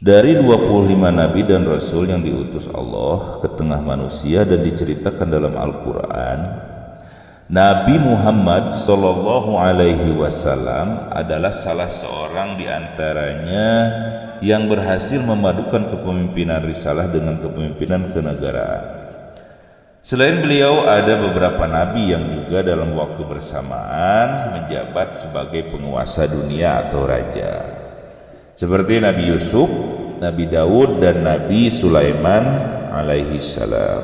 Dari 25 nabi dan rasul yang diutus Allah ke tengah manusia dan diceritakan dalam Al-Quran, Nabi Muhammad Sallallahu Alaihi Wasallam adalah salah seorang di antaranya yang berhasil memadukan kepemimpinan risalah dengan kepemimpinan kenegaraan. Selain beliau, ada beberapa nabi yang juga dalam waktu bersamaan menjabat sebagai penguasa dunia atau raja, seperti Nabi Yusuf, Nabi Daud, dan Nabi Sulaiman alaihi salam.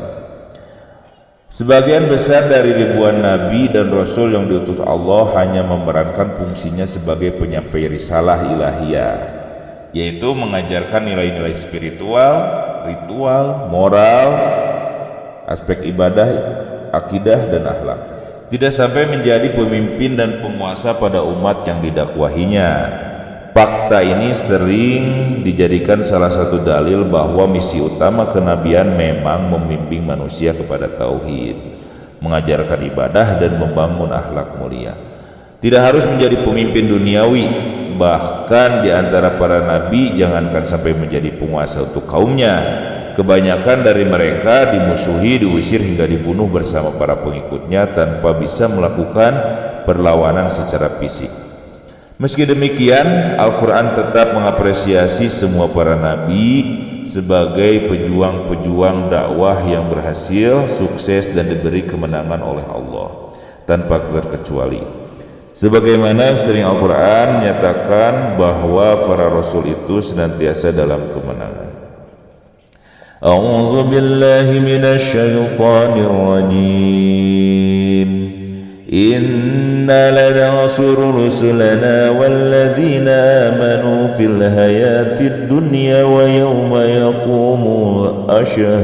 Sebagian besar dari ribuan nabi dan rasul yang diutus Allah hanya memerankan fungsinya sebagai penyampai risalah ilahiyah, yaitu mengajarkan nilai-nilai spiritual, ritual, moral, aspek ibadah, akidah, dan akhlak. Tidak sampai menjadi pemimpin dan penguasa pada umat yang didakwahinya. Fakta ini sering dijadikan salah satu dalil bahwa misi utama kenabian memang membimbing manusia kepada tauhid, mengajarkan ibadah, dan membangun akhlak mulia. Tidak harus menjadi pemimpin duniawi. Bahkan di antara para nabi, jangankan sampai menjadi penguasa untuk kaumnya, kebanyakan dari mereka dimusuhi, diusir, hingga dibunuh bersama para pengikutnya tanpa bisa melakukan perlawanan secara fisik. Meski demikian, Al-Quran tetap mengapresiasi semua para nabi sebagai pejuang-pejuang dakwah yang berhasil, sukses, dan diberi kemenangan oleh Allah tanpa terkecuali. Sebagaimana sering Al-Quran menyatakan bahwa para rasul itu senantiasa dalam kemenangan. A'udzu billahi minasy syaithanir rajim. Inna lanansuru rusulana walladzina amanu fil hayatid dunya wa yawma yaqumul ashhad.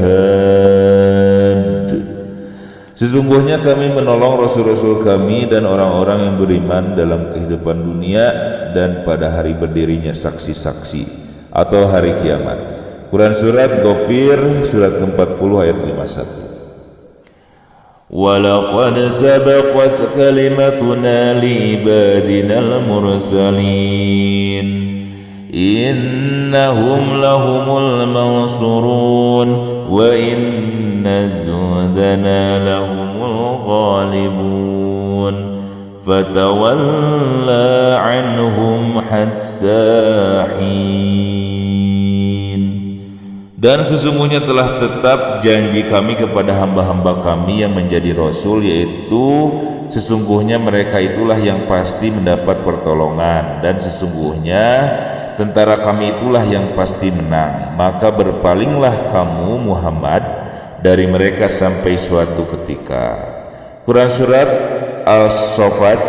Sesungguhnya kami menolong rasul-rasul kami dan orang-orang yang beriman dalam kehidupan dunia dan pada hari berdirinya saksi-saksi atau hari kiamat. Quran Surat Ghafir surat ke-40 ayat 51. وَلَقَدْ سَبَقَتْ كَلِمَتُنَا لِعِبَادِنَا الْمُرْسَلِينَ إِنَّهُمْ لَهُمُ الْمَنْصُورُونَ وَإِنَّ جُندَنَا لَهُمُ الْغَالِبُونَ فَتَوَلَّى عَنْهُمْ حَتَّى حِينٍ. Dan sesungguhnya telah tetap janji kami kepada hamba-hamba kami yang menjadi rasul, yaitu sesungguhnya mereka itulah yang pasti mendapat pertolongan, dan sesungguhnya tentara kami itulah yang pasti menang. Maka berpalinglah kamu Muhammad dari mereka sampai suatu ketika. Quran Surat Al-Saffat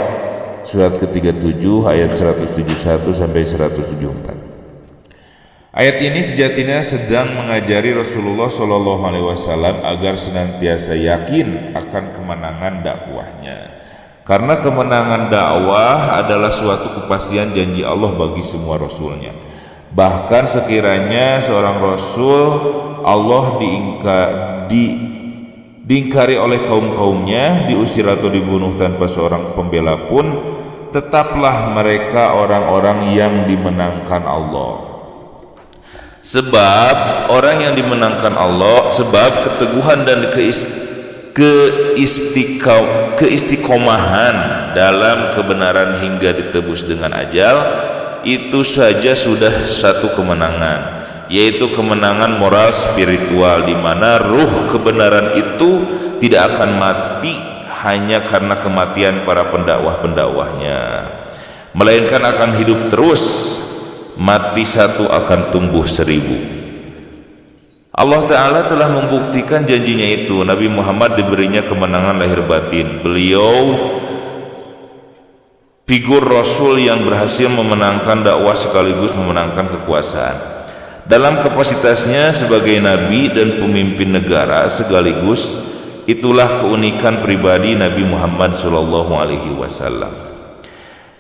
surat ke-37 ayat 171 sampai 174. Ayat ini sejatinya sedang mengajari Rasulullah Shallallahu Alaihi Wasallam agar senantiasa yakin akan kemenangan dakwahnya, karena kemenangan dakwah adalah suatu kepastian janji Allah bagi semua rasulnya. Bahkan sekiranya seorang rasul Allah diingkari oleh kaum-kaumnya, diusir atau dibunuh tanpa seorang pembela pun, tetaplah mereka orang-orang yang dimenangkan Allah. Sebab orang yang dimenangkan Allah, sebab keteguhan dan keistiqomahan dalam kebenaran hingga ditebus dengan ajal, itu saja sudah satu kemenangan, yaitu kemenangan moral spiritual, di mana ruh kebenaran itu tidak akan mati hanya karena kematian para pendakwah-pendakwahnya, melainkan akan hidup terus. Mati satu akan tumbuh 1000. Allah Ta'ala telah membuktikan janjinya itu. Nabi Muhammad diberinya kemenangan lahir batin. Beliau figur Rasul yang berhasil memenangkan dakwah sekaligus memenangkan kekuasaan. Dalam kapasitasnya sebagai Nabi dan pemimpin negara sekaligus, itulah keunikan pribadi Nabi Muhammad SAW.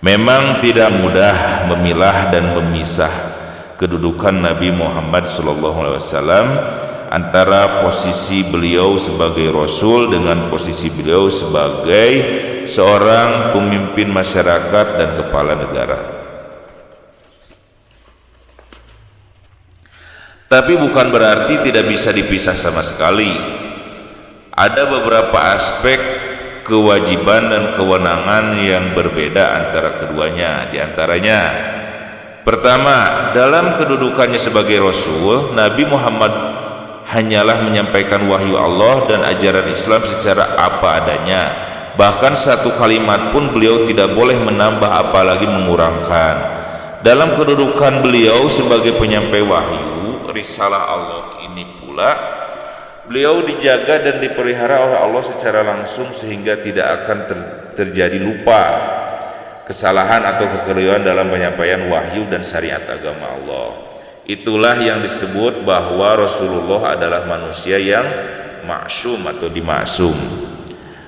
Memang tidak mudah memilah dan memisah kedudukan Nabi Muhammad SAW antara posisi beliau sebagai Rasul dengan posisi beliau sebagai seorang pemimpin masyarakat dan kepala negara. Tapi bukan berarti tidak bisa dipisah sama sekali. Ada beberapa aspek kewajiban dan kewenangan yang berbeda antara keduanya. Di antaranya, pertama, dalam kedudukannya sebagai Rasul, Nabi Muhammad hanyalah menyampaikan wahyu Allah dan ajaran Islam secara apa adanya. Bahkan satu kalimat pun beliau tidak boleh menambah apalagi mengurangkan. Dalam kedudukan beliau sebagai penyampai wahyu risalah Allah ini pula, beliau dijaga dan dipelihara oleh Allah secara langsung sehingga tidak akan terjadi lupa, kesalahan atau kekeliruan dalam penyampaian wahyu dan syariat agama Allah. Itulah yang disebut bahwa Rasulullah adalah manusia yang maksum atau dimaksum.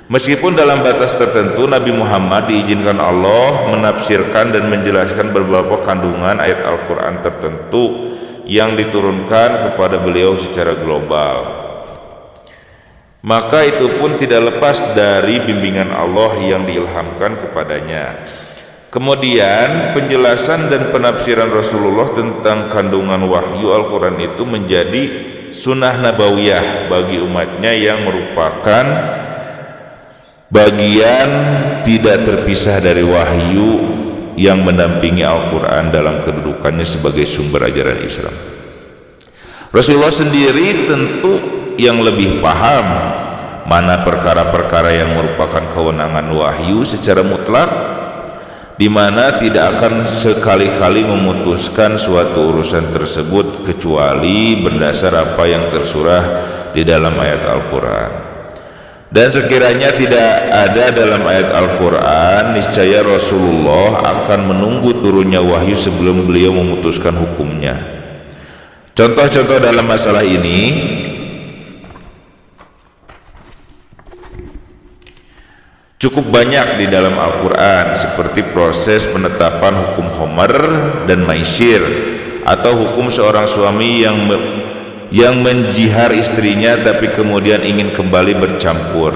Meskipun dalam batas tertentu Nabi Muhammad diizinkan Allah menafsirkan dan menjelaskan beberapa kandungan ayat Al-Quran tertentu yang diturunkan kepada beliau secara global, maka itu pun tidak lepas dari bimbingan Allah yang diilhamkan kepadanya. Kemudian penjelasan dan penafsiran Rasulullah tentang kandungan wahyu Al-Quran itu menjadi sunnah nabawiyah bagi umatnya yang merupakan bagian tidak terpisah dari wahyu yang mendampingi Al-Quran dalam kedudukannya sebagai sumber ajaran Islam. Rasulullah sendiri tentu yang lebih paham mana perkara-perkara yang merupakan kewenangan wahyu secara mutlak, di mana tidak akan sekali-kali memutuskan suatu urusan tersebut kecuali berdasar apa yang tersurah di dalam ayat Al-Quran. Dan sekiranya tidak ada dalam ayat Al-Quran, niscaya Rasulullah akan menunggu turunnya wahyu sebelum beliau memutuskan hukumnya. Contoh-contoh dalam masalah ini cukup banyak di dalam Al-Quran, seperti proses penetapan hukum Khamar dan Maisir, atau hukum seorang suami yang menjihar istrinya tapi kemudian ingin kembali bercampur.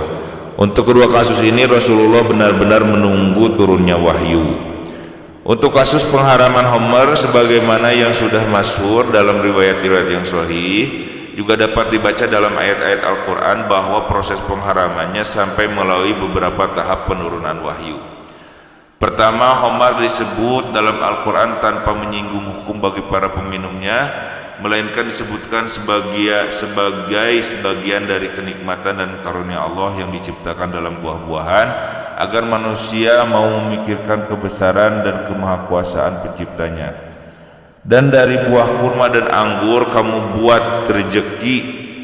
Untuk kedua kasus ini Rasulullah benar-benar menunggu turunnya wahyu. Untuk kasus pengharaman Khamar, sebagaimana yang sudah masyhur dalam riwayat-riwayat yang sahih, juga dapat dibaca dalam ayat-ayat Al-Quran bahwa proses pengharamannya sampai melalui beberapa tahap penurunan wahyu. Pertama, khamar disebut dalam Al-Quran tanpa menyinggung hukum bagi para peminumnya, melainkan disebutkan sebagai sebagian dari kenikmatan dan karunia Allah yang diciptakan dalam buah-buahan, agar manusia mau memikirkan kebesaran dan kemahakuasaan penciptanya. Dan dari buah kurma dan anggur kamu buat rezeki,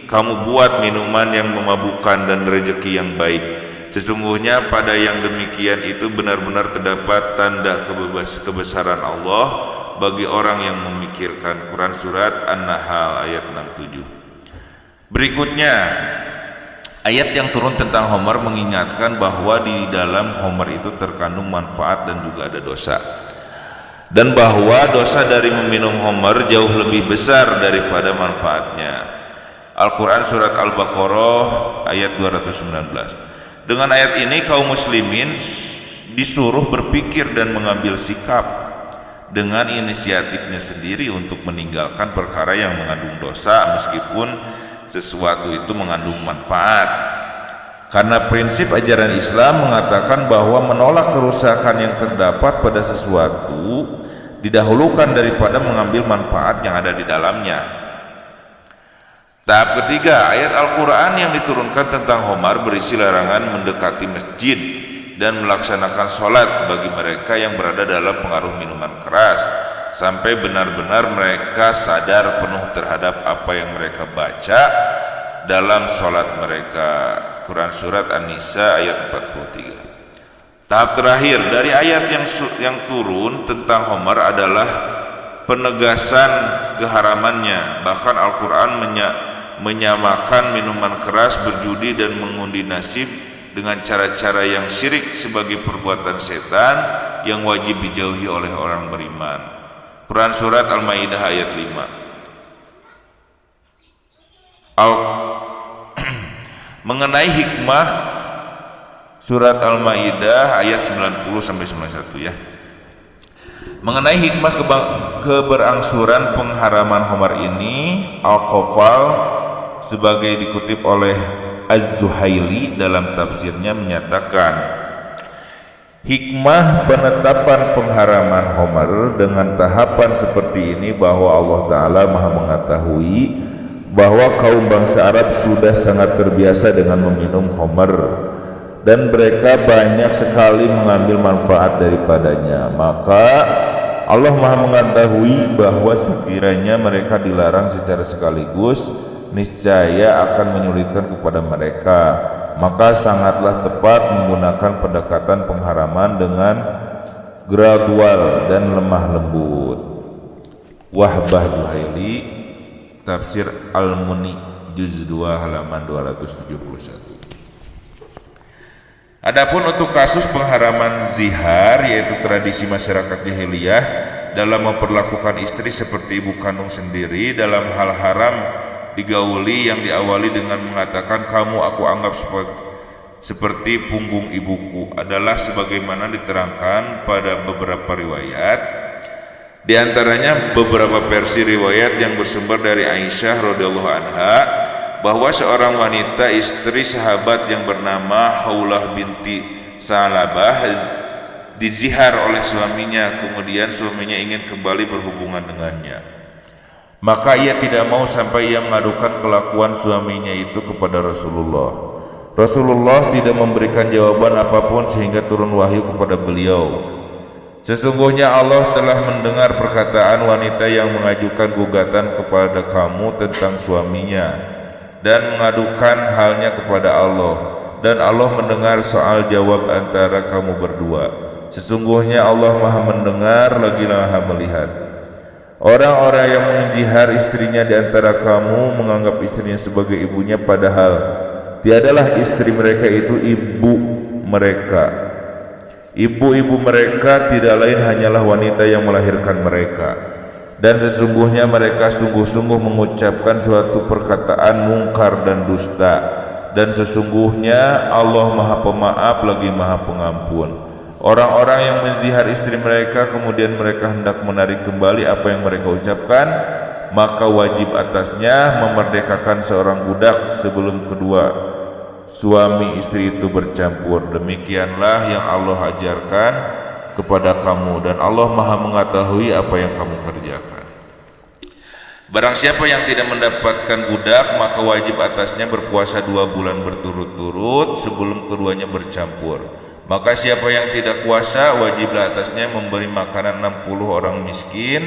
kamu buat minuman yang memabukkan dan rezeki yang baik. Sesungguhnya pada yang demikian itu benar-benar terdapat tanda kebesaran Allah bagi orang yang memikirkan. Quran Surat An-Nahl ayat 67. Berikutnya, ayat yang turun tentang khamar mengingatkan bahwa di dalam khamar itu terkandung manfaat dan juga ada dosa, dan bahwa dosa dari meminum khamar jauh lebih besar daripada manfaatnya. Al-Quran Surat Al-Baqarah ayat 219. Dengan ayat ini kaum muslimin disuruh berpikir dan mengambil sikap dengan inisiatifnya sendiri untuk meninggalkan perkara yang mengandung dosa meskipun sesuatu itu mengandung manfaat. Karena prinsip ajaran Islam mengatakan bahwa menolak kerusakan yang terdapat pada sesuatu didahulukan daripada mengambil manfaat yang ada di dalamnya. Tahap ketiga, ayat Al-Quran yang diturunkan tentang khamar berisi larangan mendekati masjid dan melaksanakan sholat bagi mereka yang berada dalam pengaruh minuman keras sampai benar-benar mereka sadar penuh terhadap apa yang mereka baca dalam sholat mereka. Quran Surat An-Nisa ayat 43. Tahap terakhir dari ayat yang turun tentang khamar adalah penegasan keharamannya. Bahkan Al-Quran menyamakan minuman keras, berjudi dan mengundi nasib dengan cara-cara yang syirik sebagai perbuatan setan yang wajib dijauhi oleh orang beriman. Quran Surat Al-Maidah ayat 5. Mengenai hikmah Surat Al-Maidah ayat 90 sampai 91 ya. Mengenai hikmah keberangsuran pengharaman khamar ini, Al-Qafal sebagai dikutip oleh Az-Zuhaili dalam tafsirnya menyatakan, hikmah penetapan pengharaman khamar dengan tahapan seperti ini bahwa Allah Ta'ala Maha mengetahui bahwa kaum bangsa Arab sudah sangat terbiasa dengan meminum khamar dan mereka banyak sekali mengambil manfaat daripadanya. Maka Allah Maha mengetahui bahwa sekiranya mereka dilarang secara sekaligus, niscaya akan menyulitkan kepada mereka. Maka sangatlah tepat menggunakan pendekatan pengharaman dengan gradual dan lemah lembut. Wahbah Zuhaili, Tafsir Al-Muni, juz 2 halaman 271. Adapun untuk kasus pengharaman zihar, yaitu tradisi masyarakat jahiliyah dalam memperlakukan istri seperti ibu kandung sendiri dalam hal haram digauli yang diawali dengan mengatakan kamu aku anggap seperti punggung ibuku, adalah sebagaimana diterangkan pada beberapa riwayat. Di antaranya beberapa versi riwayat yang bersumber dari Aisyah radhiyallahu anha bahwa seorang wanita istri sahabat yang bernama Haulah binti Salabah dizihar oleh suaminya, kemudian suaminya ingin kembali berhubungan dengannya. Maka ia tidak mau sampai ia mengadukan kelakuan suaminya itu kepada Rasulullah. Rasulullah tidak memberikan jawaban apapun sehingga turun wahyu kepada beliau. Sesungguhnya Allah telah mendengar perkataan wanita yang mengajukan gugatan kepada kamu tentang suaminya dan mengadukan halnya kepada Allah, dan Allah mendengar soal jawab antara kamu berdua. Sesungguhnya Allah Maha mendengar lagi Maha melihat. Orang-orang yang menjihar istrinya di antara kamu menganggap istrinya sebagai ibunya, padahal tiadalah istri mereka itu ibu mereka. Ibu-ibu mereka tidak lain hanyalah wanita yang melahirkan mereka. Dan sesungguhnya mereka sungguh-sungguh mengucapkan suatu perkataan mungkar dan dusta. Dan sesungguhnya Allah Maha Pemaaf lagi Maha Pengampun. Orang-orang yang menzihar istri mereka kemudian mereka hendak menarik kembali apa yang mereka ucapkan, maka wajib atasnya memerdekakan seorang budak sebelum kedua suami istri itu bercampur. Demikianlah yang Allah ajarkan kepada kamu, dan Allah Maha mengetahui apa yang kamu kerjakan. Barang siapa yang tidak mendapatkan budak, maka wajib atasnya berpuasa 2 bulan berturut-turut sebelum keduanya bercampur. Maka siapa yang tidak puasa, wajiblah atasnya memberi makanan 60 orang miskin.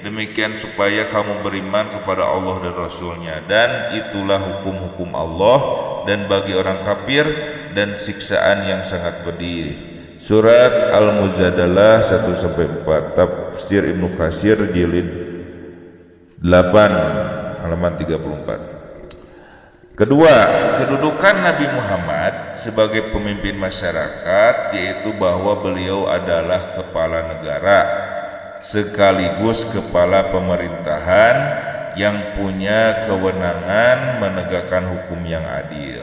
Demikian supaya kamu beriman kepada Allah dan Rasulnya. Dan itulah hukum-hukum Allah dan bagi orang kafir dan siksaan yang sangat pedih. Surat Al-Mujadalah 1-4, Tafsir Ibnu Katsir jilid 8 halaman 34. Kedua, kedudukan Nabi Muhammad sebagai pemimpin masyarakat, yaitu bahwa beliau adalah kepala negara sekaligus kepala pemerintahan yang punya kewenangan menegakkan hukum yang adil,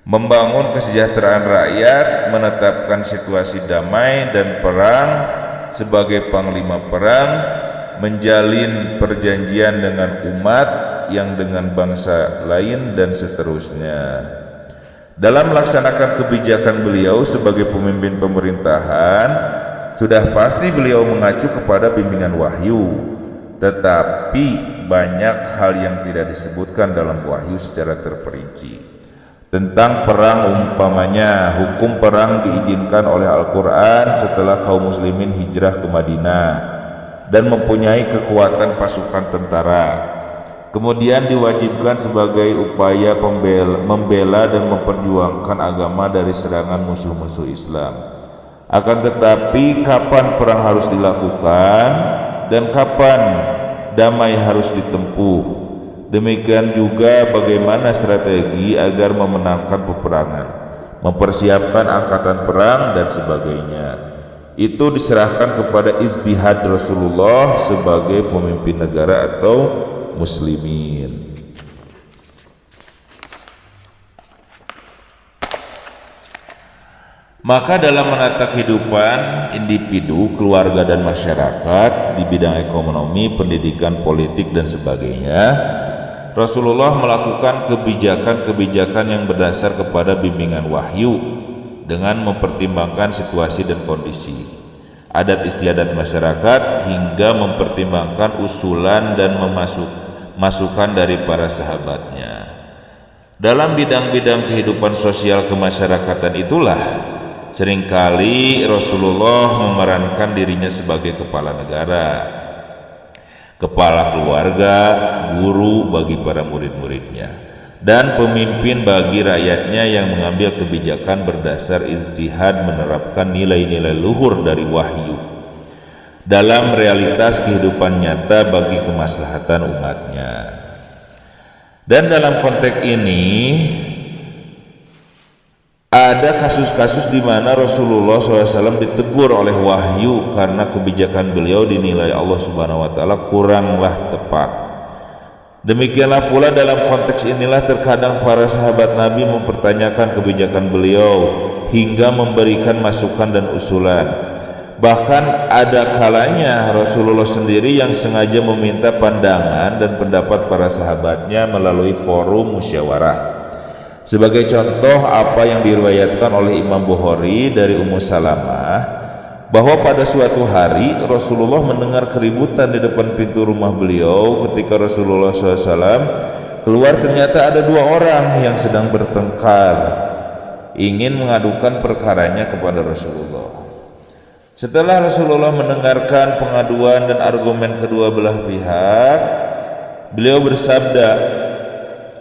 membangun kesejahteraan rakyat, menetapkan situasi damai dan perang sebagai panglima perang, menjalin perjanjian dengan umat yang dengan bangsa lain, dan seterusnya. Dalam melaksanakan kebijakan beliau sebagai pemimpin pemerintahan, sudah pasti beliau mengacu kepada bimbingan wahyu, tetapi banyak hal yang tidak disebutkan dalam wahyu secara terperinci. Tentang perang umpamanya, hukum perang diizinkan oleh Al-Quran setelah kaum muslimin hijrah ke Madinah dan mempunyai kekuatan pasukan tentara. Kemudian diwajibkan sebagai upaya membela dan memperjuangkan agama dari serangan musuh-musuh Islam. Akan tetapi kapan perang harus dilakukan dan kapan damai harus ditempuh, demikian juga bagaimana strategi agar memenangkan peperangan, mempersiapkan angkatan perang dan sebagainya. Itu diserahkan kepada ijtihad Rasulullah sebagai pemimpin negara atau muslimin. Maka dalam menata kehidupan individu, keluarga dan masyarakat di bidang ekonomi, pendidikan, politik dan sebagainya, Rasulullah melakukan kebijakan-kebijakan yang berdasar kepada bimbingan wahyu dengan mempertimbangkan situasi dan kondisi, adat istiadat masyarakat, hingga mempertimbangkan usulan dan masukan dari para sahabatnya. Dalam bidang-bidang kehidupan sosial kemasyarakatan itulah seringkali Rasulullah memerankan dirinya sebagai kepala negara, kepala keluarga, guru bagi para murid-muridnya, dan pemimpin bagi rakyatnya yang mengambil kebijakan berdasar ijtihad menerapkan nilai-nilai luhur dari wahyu dalam realitas kehidupan nyata bagi kemaslahatan umatnya. Dan dalam konteks ini ada kasus-kasus di mana Rasulullah SAW ditegur oleh wahyu karena kebijakan beliau dinilai Allah Subhanahu wa Ta'ala kuranglah tepat. Demikianlah pula dalam konteks inilah terkadang para sahabat Nabi mempertanyakan kebijakan beliau hingga memberikan masukan dan usulan. Bahkan ada kalanya Rasulullah sendiri yang sengaja meminta pandangan dan pendapat para sahabatnya melalui forum musyawarah. Sebagai contoh apa yang diriwayatkan oleh Imam Bukhari dari Ummu Salamah, bahwa pada suatu hari Rasulullah mendengar keributan di depan pintu rumah beliau. Ketika Rasulullah SAW keluar, ternyata ada dua orang yang sedang bertengkar, ingin mengadukan perkaranya kepada Rasulullah. Setelah Rasulullah mendengarkan pengaduan dan argumen kedua belah pihak, beliau bersabda,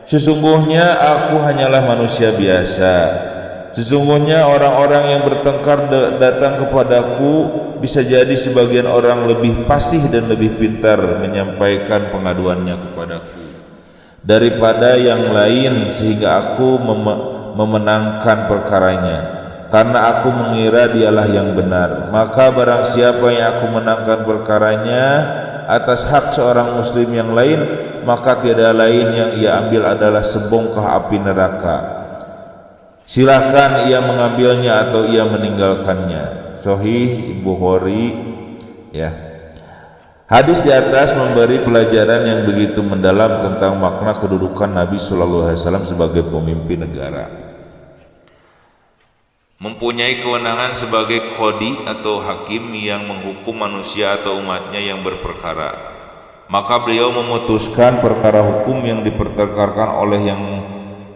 "Sesungguhnya aku hanyalah manusia biasa. Sesungguhnya orang-orang yang bertengkar datang kepadaku, bisa jadi sebagian orang lebih fasih dan lebih pintar menyampaikan pengaduannya kepadaku daripada yang lain, sehingga aku memenangkan perkaranya, karena aku mengira dialah yang benar. Maka barang siapa yang aku menangkan perkaranya atas hak seorang muslim yang lain, maka tiada lain yang ia ambil adalah sebongkah api neraka. Silakan ia mengambilnya atau ia meninggalkannya." Sahih Bukhari, ya. Hadis di atas memberi pelajaran yang begitu mendalam tentang makna kedudukan Nabi Shallallahu Alaihi Wasallam sebagai pemimpin negara. Mempunyai kewenangan sebagai qadi atau hakim yang menghukum manusia atau umatnya yang berperkara. Maka beliau memutuskan perkara hukum yang dipertengkarkan oleh yang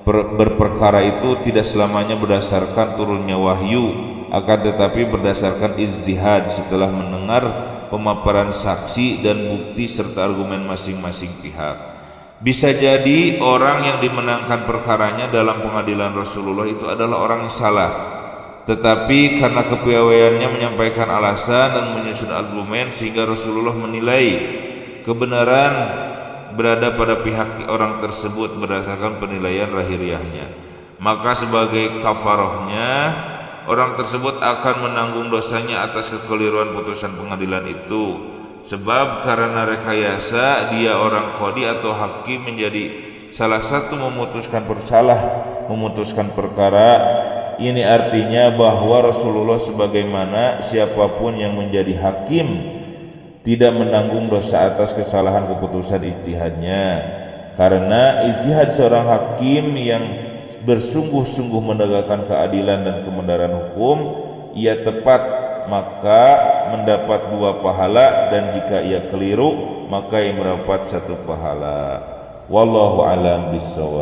berperkara itu tidak selamanya berdasarkan turunnya wahyu, akan tetapi berdasarkan ijtihad setelah mendengar pemaparan saksi dan bukti serta argumen masing-masing pihak. Bisa jadi orang yang dimenangkan perkaranya dalam pengadilan Rasulullah itu adalah orang yang salah, tetapi karena kepiawaiannya menyampaikan alasan dan menyusun argumen sehingga Rasulullah menilai kebenaran berada pada pihak orang tersebut berdasarkan penilaian lahiriahnya. Maka sebagai kafarahnya, orang tersebut akan menanggung dosanya atas kekeliruan putusan pengadilan itu. Sebab karena rekayasa dia orang qadi atau hakim menjadi salah satu memutuskan perkara. Ini artinya bahwa Rasulullah sebagaimana siapapun yang menjadi hakim tidak menanggung dosa atas kesalahan keputusan ijtihadnya, karena ijtihad seorang hakim yang bersungguh-sungguh menegakkan keadilan dan kebenaran hukum, ia tepat maka mendapat 2 pahala, dan jika ia keliru maka ia mendapat 1 pahala. Wallahu a'lam bishawab.